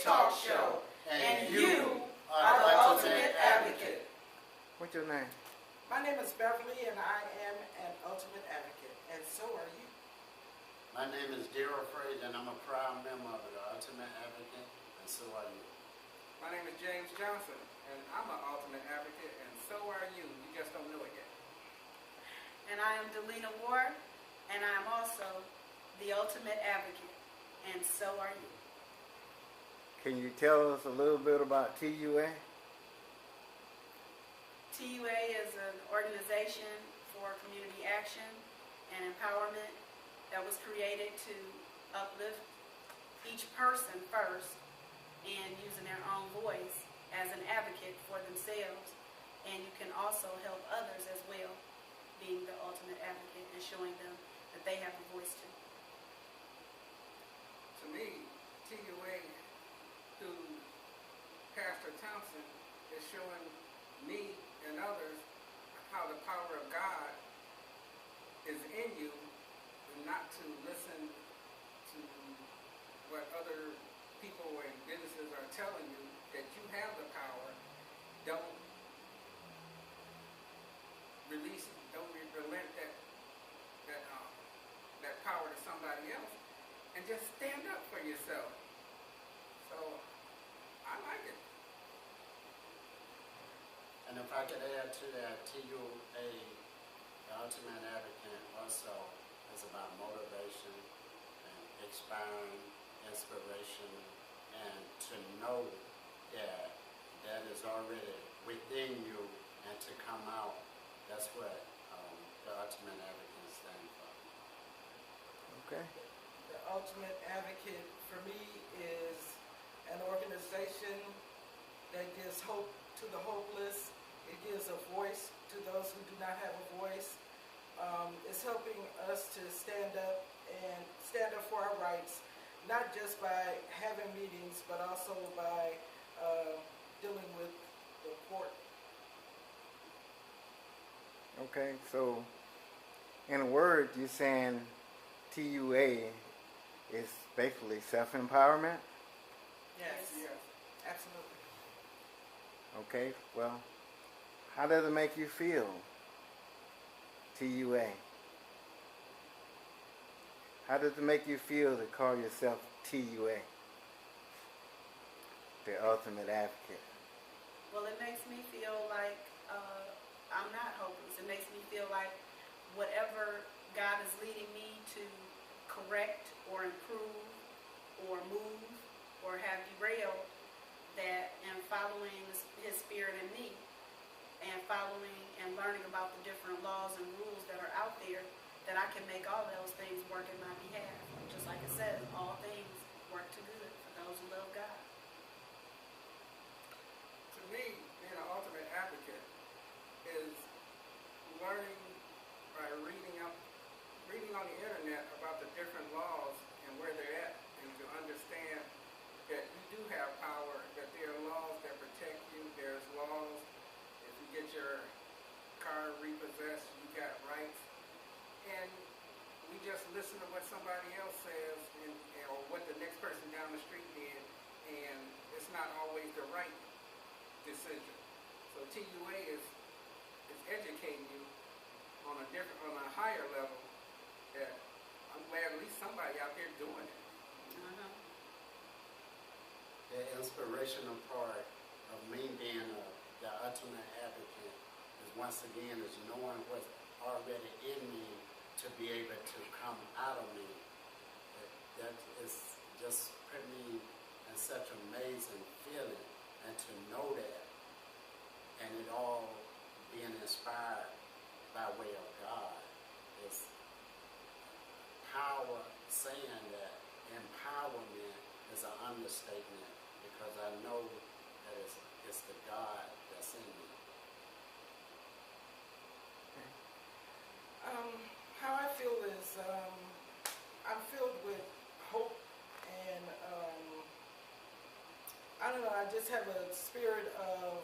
talk show, and you are the ultimate advocate. What's your name? My name is Beverly, and I am an ultimate advocate, and so are you. My name is Darrell Frazier, and I'm a proud member of the Ultimate Advocate, and so are you. My name is James Johnson, and I'm an ultimate advocate, and so are you. You just don't know it yet. And I am Delina Ward, and I am also the ultimate advocate, and so are you. Can you tell us a little bit about TUA? TUA is an organization for community action and empowerment that was created to uplift each person first and using their own voice as an advocate for themselves. And you can also help others as well, being the ultimate advocate and showing them that they have a voice too. To me, TUA, through Pastor Thompson, is showing me and others how the power of God is in you, and not to listen to what other people and businesses are telling you, that you have the power. Don't relent that power to somebody else, and just stand up for yourself. So I like it. And if I could add to that, TUA, the Ultimate Advocate, also is about motivation and inspiration, and to know that that is already within you, and to come out. That's what the Ultimate Advocate stands for. Okay. The Ultimate Advocate for me is an organization that gives hope to the hopeless. It gives a voice to those who do not have a voice. It's helping us to stand up for our rights, not just by having meetings, but also by dealing with the court. Okay, so in a word, you're saying TUA is basically self-empowerment? Yes, absolutely. Okay, well, how does it make you feel, TUA? How does it make you feel to call yourself TUA, the Ultimate Advocate? Well, it makes me feel like I'm not hopeless. It makes me feel like whatever God is leading me to correct or improve or move or have derailed, that in following His Spirit in me and following and learning about the different laws and rules that are out there, that I can make all those things work in my behalf. Just like it says, all things work to good for those who love God. To me, being an ultimate advocate is learning by reading on the internet about the different laws and where they're at, and to understand that you do have power, that there are laws that protect you. There's laws, if you get your car repossessed, you got rights. And we just listen to what somebody else says, or what the next person down the street did, and it's not always the right decision. So TUA is educating you on a higher level, that I'm glad at least somebody out there doing it. The inspirational part of me being the Ultimate Advocate is, once again, is knowing what's already in me to be able to come out of me. That is just put me in such an amazing feeling, and to know that, and it all being inspired by way of God, is power. Saying that empowerment is an understatement, because I know that it's the God that's in me. How I feel is I'm filled with hope, and I don't know, I just have a spirit of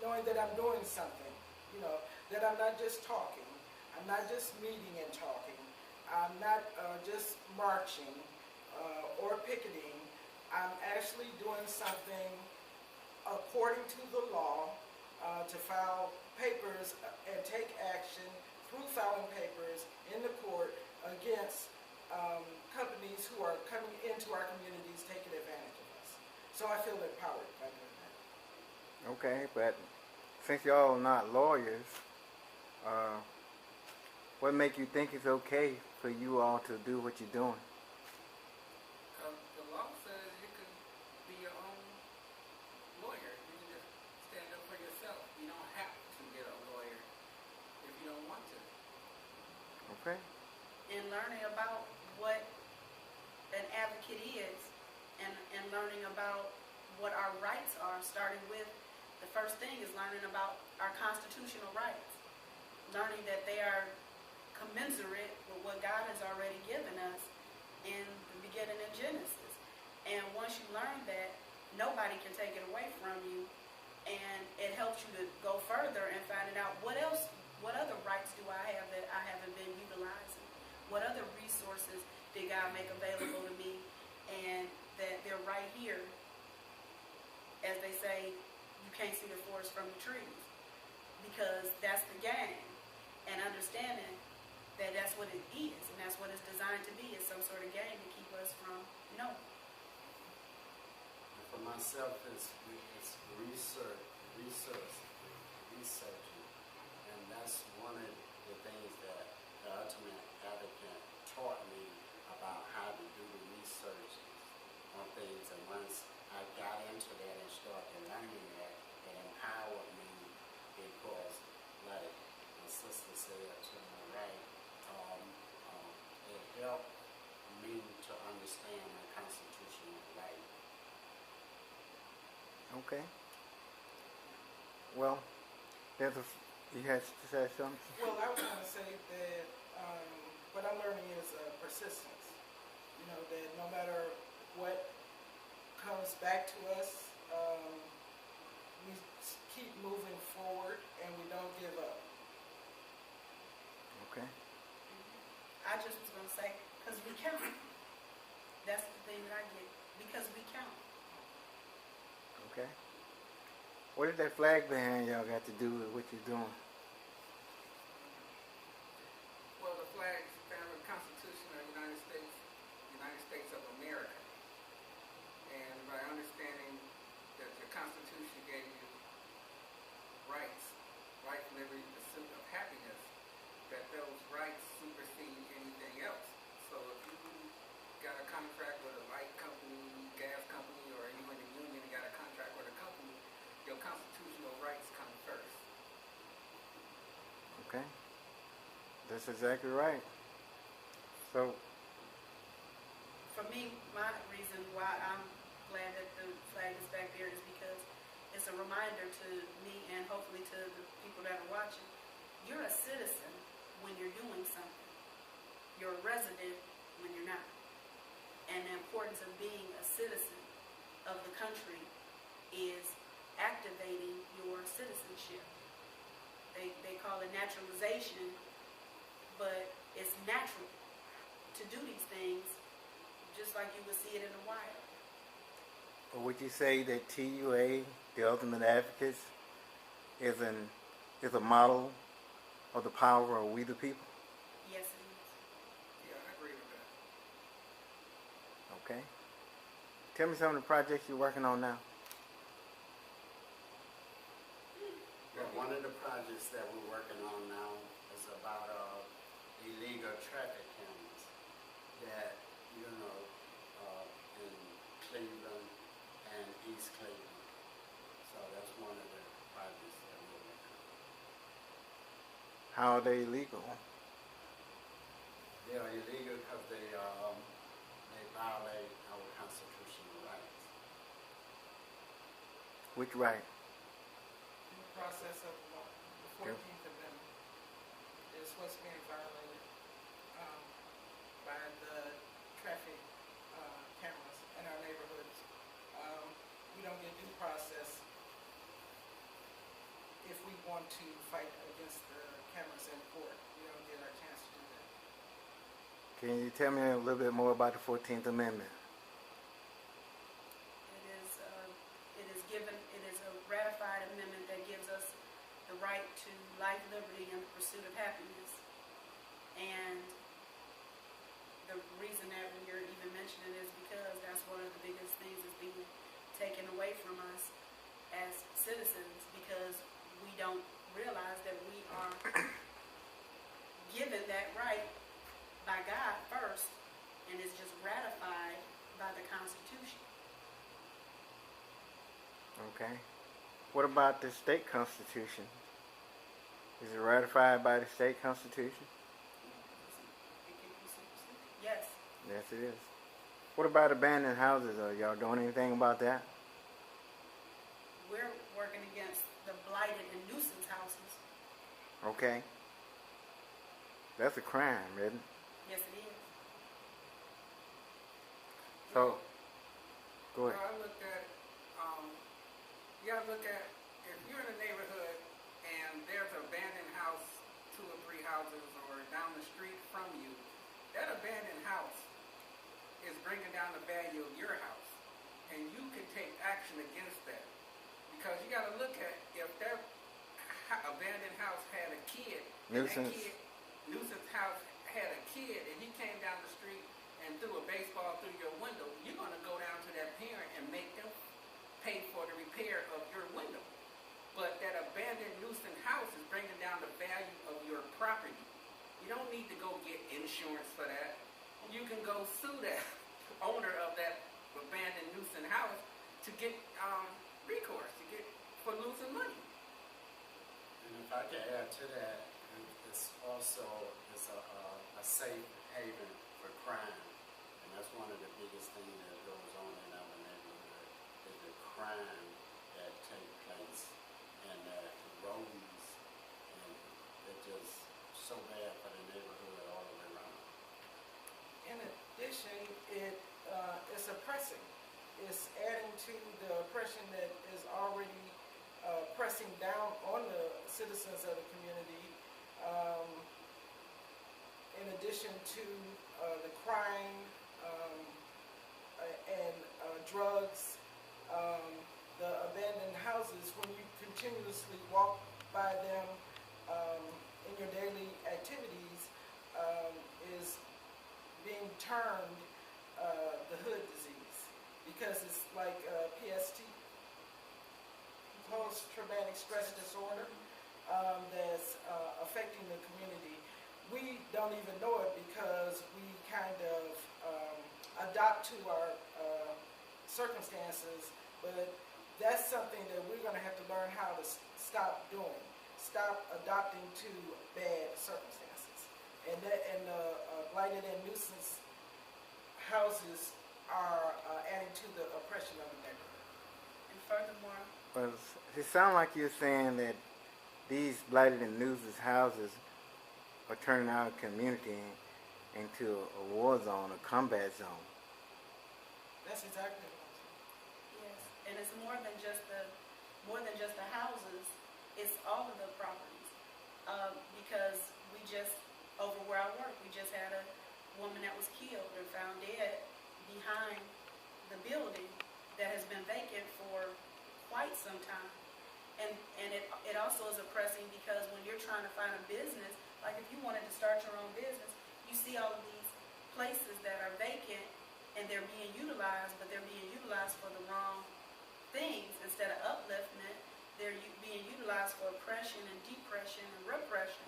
knowing that I'm doing something, that I'm not just talking, I'm not just meeting and talking, I'm not just marching picketing, I'm actually doing something according to the law, to file papers and take action through filing papers in the court against companies who are coming into our communities taking advantage of us. So I feel empowered by doing that. Okay, but since y'all not lawyers, what make you think it's okay for you all to do what you're doing? The law says you can be your own lawyer. You can just stand up for yourself. You don't have to get a lawyer if you don't want to. Okay. And learning about what an advocate is, and learning about what our rights are, starting with the first thing is learning about our constitutional rights, learning that they are commensurate with what God has already given us in the beginning in Genesis. And once you learn that, nobody can take it away from you, and it helps you to go further and finding out what other rights do I have that I haven't been utilizing? What other resources did God make available to me, and that they're right here? As they say, you can't see the forest from the trees, because that's the game. And understanding that that's what it is, and that's what it's designed to be, is some sort of game to keep us from knowing. And for myself, it's researching, and that's one of the things that the Ultimate Advocate taught me about how to do the research on things. And once I got into that and started learning that, it empowered me, because, like my sister said to my right, it helped me to understand my constitutional right. Okay. Well, you had to say something? Well, I was going to say that what I'm learning is persistence. You know, that no matter what comes back to us, we keep moving forward and we don't give up. Okay. I just was going to say, because we count. That's the thing that I get, because we count. Okay. What did that flag behind y'all got to do with what you're doing? Well, the flag stands for the Constitution of the United States of America. And by understanding that the Constitution gave you rights, life, liberty, pursuit of happiness, that those rights supersede anything else. So if you got a contract with a light company, gas company, or you in the union and got a contract with a company, your constitutional rights come first. Okay. That's exactly right. So, For me, my reason why I'm glad that the flag is back there is because it's a reminder to me, and hopefully to the people that are watching, you're a citizen when you're doing something. You're a resident when you're not. And the importance of being a citizen of the country is activating your citizenship. They call it naturalization, but it's natural to do these things just like you would see it in the wild. would you say that TUA, the Ultimate Advocates, is a model of the power of we the people? Yes, it is. Yeah, I agree with that. Okay. Tell me some of the projects you're working on now. Well, one of the projects that we're working on now is about illegal traffic cameras that, in Cleveland and East Cleveland. So that's one of the projects that we're working on. How are they illegal? They are illegal because they violate our constitutional rights. Which right? In the process of law, the 14th Amendment is what's being violated by the traffic cameras in our neighborhoods. We don't get due process if we want to fight against the cameras in court. We don't get our chance to do that. Can you tell me a little bit more about the 14th Amendment? liberty, and the pursuit of happiness. And the reason that we're even mentioning it is because that's one of the biggest things that's being taken away from us as citizens, because we don't realize that we are given that right by God first, and it's just ratified by the Constitution. Okay. What about the state constitution? Is it ratified by the state constitution? Yes. Yes, it is. What about abandoned houses? Are y'all doing anything about that? We're working against the blighted and nuisance houses. Okay. That's a crime, isn't it? Yes, it is. So, go ahead. I looked at, you gotta look at, if you're in a neighborhood and there's an abandoned house 2 or 3 houses or down the street from you, that abandoned house is bringing down the value of your house. And you can take action against that. Because you gotta look at, if that abandoned house had a kid, and that nuisance house had a kid, and he came down the street and threw a baseball through your window, you're going to go down to that parent and make them pay for the repair of your window. But that abandoned nuisance house is bringing down the value of your property. You don't need to go get insurance for that. You can go sue that owner of that abandoned nuisance house to get recourse, for losing money. And if I could add to that, it's also a safe haven for crime. And that's one of the biggest things that goes on in our neighborhood, is the crime that takes place and that erodes, and it's just so bad for the neighborhood all the way around. In addition, it's oppressing. It's adding to the oppression that is already pressing down on the citizens of the community. In addition to the crime and drugs, the abandoned houses, when you continuously walk by them in your daily activities, is being termed the hood disease, because it's like PST, post-traumatic stress disorder, that's affecting the community. We don't even know it because we kind of adopt to our circumstances, but that's something that we're going to have to learn how to stop doing. Stop adopting to bad circumstances. And blighted and nuisance houses are adding to the oppression of the neighborhood. And furthermore, Well, it sounds like you're saying that these blighted and nuisance houses are turning our community into a war zone, a combat zone. That's exactly what I'm saying. yes, and it's more than just the houses. It's all of the properties. Because we just, over where I work, we just had a woman that was killed and found dead behind the building that has been vacant for quite some time. And it also is oppressing because when you're trying to find a business, like if you wanted to start your own business, you see all of these places that are vacant and they're being utilized, but they're being utilized for the wrong things. Instead of upliftment, they're being utilized for oppression and depression and repression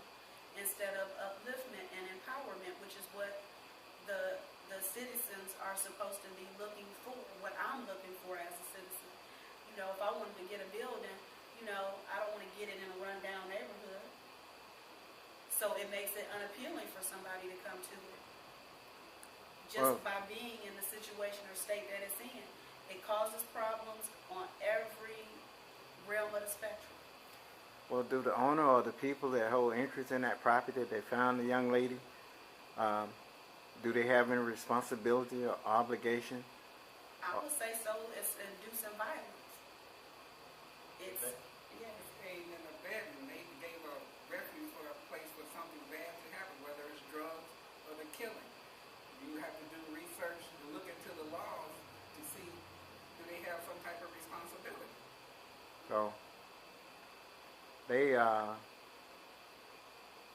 instead of upliftment and empowerment, which is what the citizens are supposed to be looking for, what I'm looking for as a citizen. You know, if I wanted to get a building, you know, I don't want to get it in a rundown neighborhood. So it makes it unappealing for somebody to come to it. Just by being in the situation or state that it's in, it causes problems on every realm of the spectrum. Well, do the owner or the people that hold interest in that property that they found the young lady, do they have any responsibility or obligation? I would say so. It's inducing violence. It's, yes. Aiding and abetting, they gave a refuge for a place for something bad to happen, whether it's drugs or the killing. You have to do research to look into the laws to see, do they have some type of responsibility? So they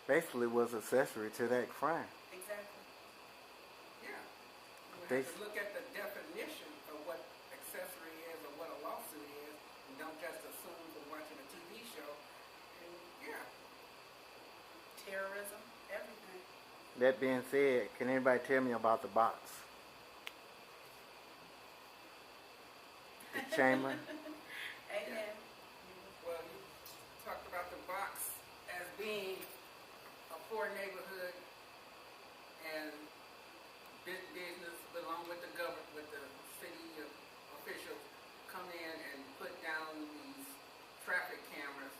basically was accessory to that crime. Exactly. Yeah. You They- have to look at the definition of what accessory is or what a lawsuit is, and don't just assume from watching a TV show. And yeah, Terrorism, everything. That being said, can anybody tell me about the box? The chamber? Amen. well, you talked about the box as being a poor neighborhood and business along with the government, with the city officials come in and put down these traffic cameras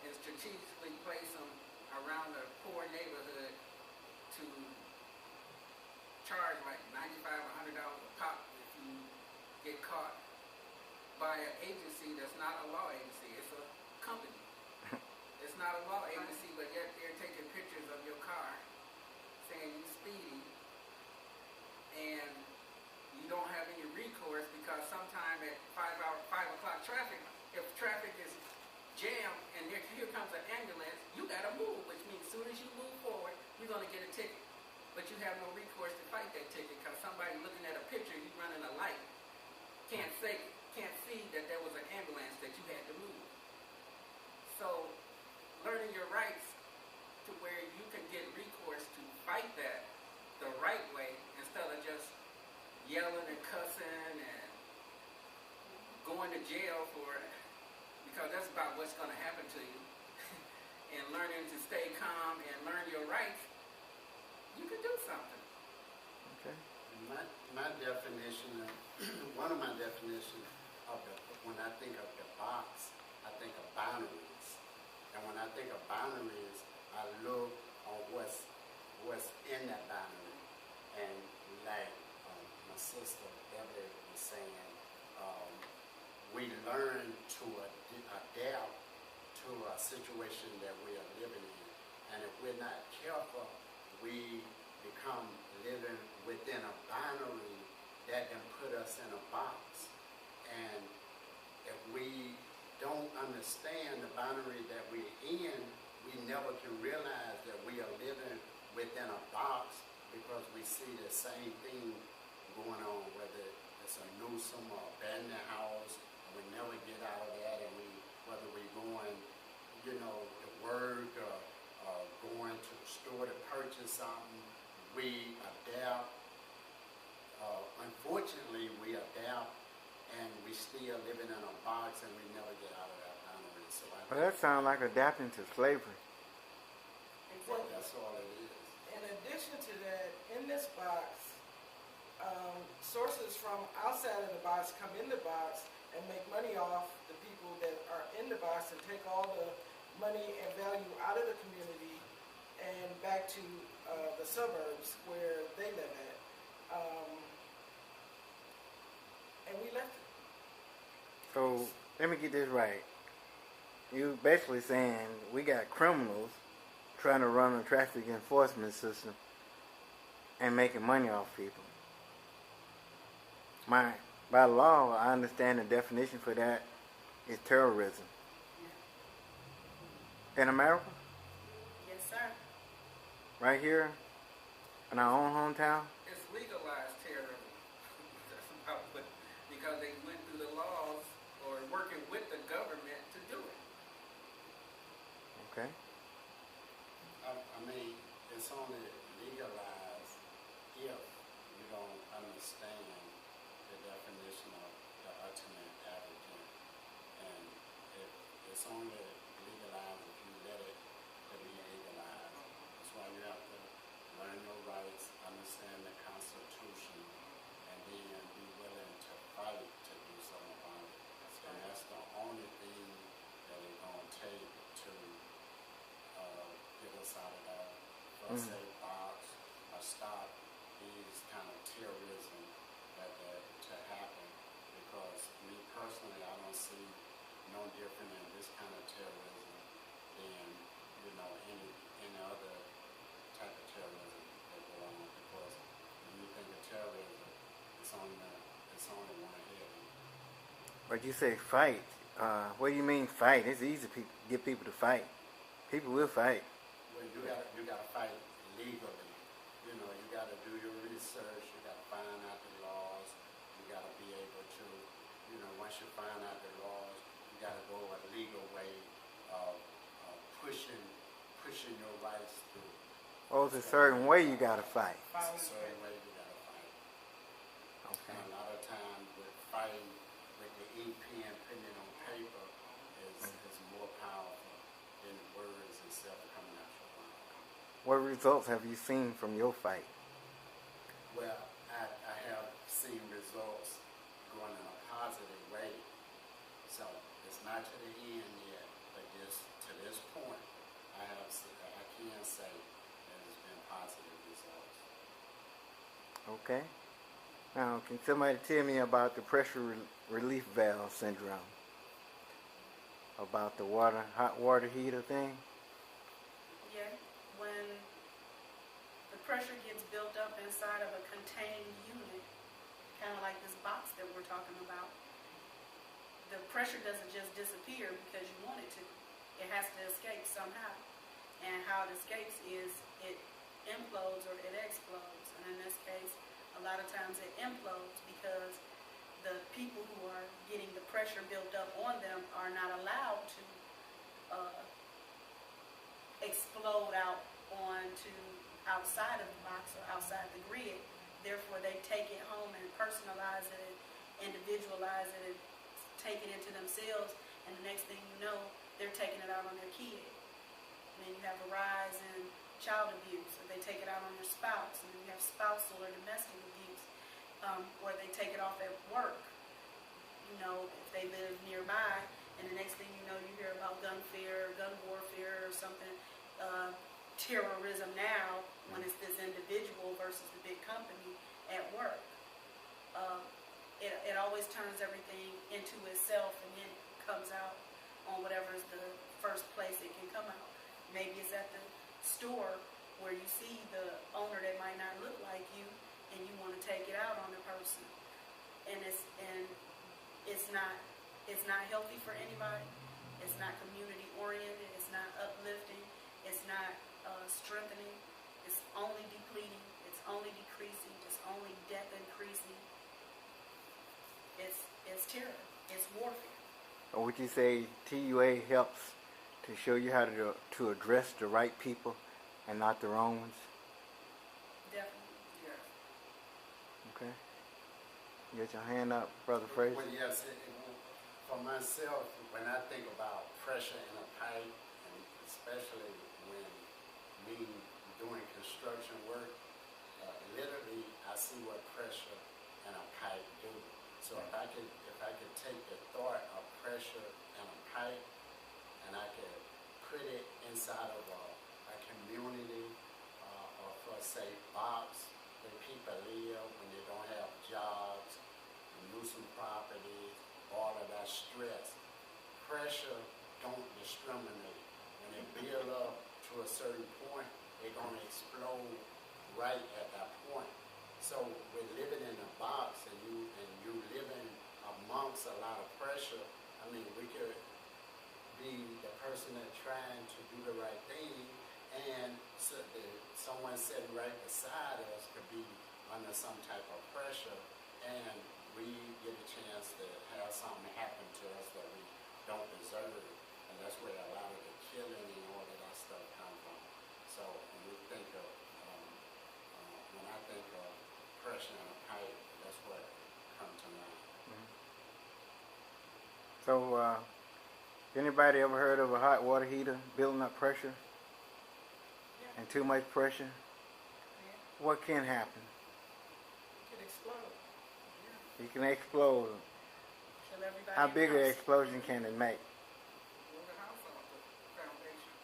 and strategically place them around a poor neighborhood to charge like $95, $100 a pop if you get caught by an agency that's not a law agency. It's a company. It's not a law agency, but yet they're taking pictures of your car saying you speeding, and you don't have any recourse because sometime at 5 o'clock traffic, if traffic is jammed and here comes an ambulance, you gotta move, which means as soon as you move forward, you're gonna get a ticket. But you have no recourse to fight that ticket because somebody looking at a picture, you running a light, can't see that there was an ambulance that you had to move. So, learning your rights to where you can get recourse to fight that the right way instead of just yelling and cussing and going to jail for it, because that's about what's going to happen to you. And learning to stay calm and learn your rights, you can do something. Okay. My definition, one of my definitions of when I think of the box, I think of boundaries. And when I think of boundaries, I look on what's in that boundary. And like my sister Beverly was saying, we learn to adapt to a situation that we are living in. And if we're not careful, we become living within a boundary that can put us in a box. And if we don't understand the boundary that we're in, we never can realize that we are living within a box because we see the same thing going on, whether it's a Newsom or abandoned house, and we never get out of that, and whether we're going, to work or going to the store to purchase something, we adapt. Unfortunately, we adapt, and we still living in a box, and we never get out of that boundary. So Well, that sounds like adapting to slavery. Well, that's all it is. in addition to that, in this box, sources from outside of the box come in the box and make money off the people that are in the box and take all the money and value out of the community and back to the suburbs where they live at. And we left it. So let me get this right. You basically saying we got criminals trying to run a traffic enforcement system and making money off people. By law, I understand the definition for that is terrorism. In America, Yes, sir. right here, in our own hometown. It's legalized terrorism. That's about what, because they went through the laws or working with the government to do it. Okay. I mean, it's only legalized if you don't understand the definition of the ultimate advocate. And it's only legalized if you let it to be legalized. That's why you have to learn your rights, understand the Constitution, and then be willing to fight to do something about it. And that's the only thing that it's going to take to get us out of that first aid box or stop these kind of terrorism to happen. Because me personally, I don't see no different in this kind of terrorism than any other type of terrorism that go on. Because when you think of terrorism, it's only one head. But you say fight. What do you mean fight? It's easy to get people to fight. People will fight. Well, you gotta fight legally. You know, you gotta do your research, you gotta find out the laws, you gotta be able to, you know, once you find out the laws, you gotta go a legal way of pushing your rights through. Oh, it's a certain way you gotta fight. It's a certain way you gotta fight. Okay. And a lot of times with fighting with the ink pen, putting it on paper is more powerful than words itself coming out your mouth. What results have you seen from your fight? Well, I have seen results going in a positive way. So it's not to the end yet, but just to this point, I can say that it's been positive results. Okay. Now, can somebody tell me about the pressure relief valve syndrome? About the hot water heater thing? Yeah, when the pressure gets built up inside of a contained unit, kind of like this box that we're talking about, the pressure doesn't just disappear because you want it to. It has to escape somehow. And how it escapes is it implodes or it explodes. And in this case, a lot of times it implodes because the people who are getting the pressure built up on them are not allowed to explode out onto outside of the box or outside the grid. Therefore, they take it home and personalize it, individualize it, and take it into themselves. And the next thing you know, they're taking it out on their kid. And then you have a rise in child abuse, or they take it out on their spouse. And then you have spousal or domestic abuse, or they take it off at work. You know, if they live nearby, and the next thing you know, you hear about gun fear, gun warfare, or something. Terrorism now, when it's this individual versus the big company at work. It always turns everything into itself, and then comes out on whatever is the first place it can come out. Maybe it's at the store where you see the owner that might not look like you, and you want to take it out on the person. And it's not healthy for anybody. It's not community oriented. It's not uplifting. It's not strengthening. It's only depleting. It's only decreasing. It's only death increasing. It's terror. It's warfare. Or would you say TUA helps to show you how to address the right people and not the wrong ones? Definitely. Yes. Okay. Get your hand up, Brother Fraser. Well, yes, for myself, when I think about pressure in a pipe, and especially when me doing construction work, literally I see what pressure in a pipe do. So if I could take the thought of pressure in a pipe and I could put it inside of a community or for say box where people live when they don't have jobs, losing property, all of that stress. Pressure don't discriminate. When they build up to a certain point, they're going to explode right at that point. So we're living in a box and you living amongst a lot of pressure. I mean, we could be the person that's trying to do the right thing, and so someone sitting right beside us could be under some type of pressure, and we get a chance to have something happen to us that we don't deserve. And that's where a lot of the killing and all of that stuff comes from. So when we think of, when I think of pressure in a pipe, that's what comes to mind. So, anybody ever heard of a hot water heater building up pressure and too much pressure? Yeah. What can happen? It could explode. It can explode. Kill everybody How in the big an house. explosion can it make? Blow the house off the foundation.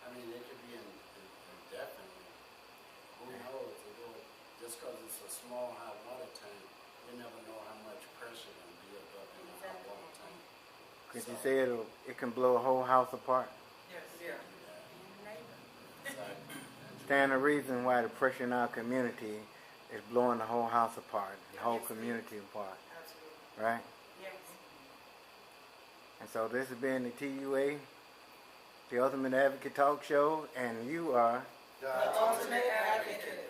I mean, it could be indefinitely. Who knows? Just because it's a small hot water tank, you never know how much pressure can build up in a hot water tank. Could you say it can blow a whole house apart? Yes. Yeah. And the neighbor. Exactly. Stand a reason why the pressure in our community is blowing the whole house apart, the whole Yes, community apart, Absolutely. right? Yes. And so this has been the TUA the Ultimate Advocate Talk Show, and you are The The ultimate advocate.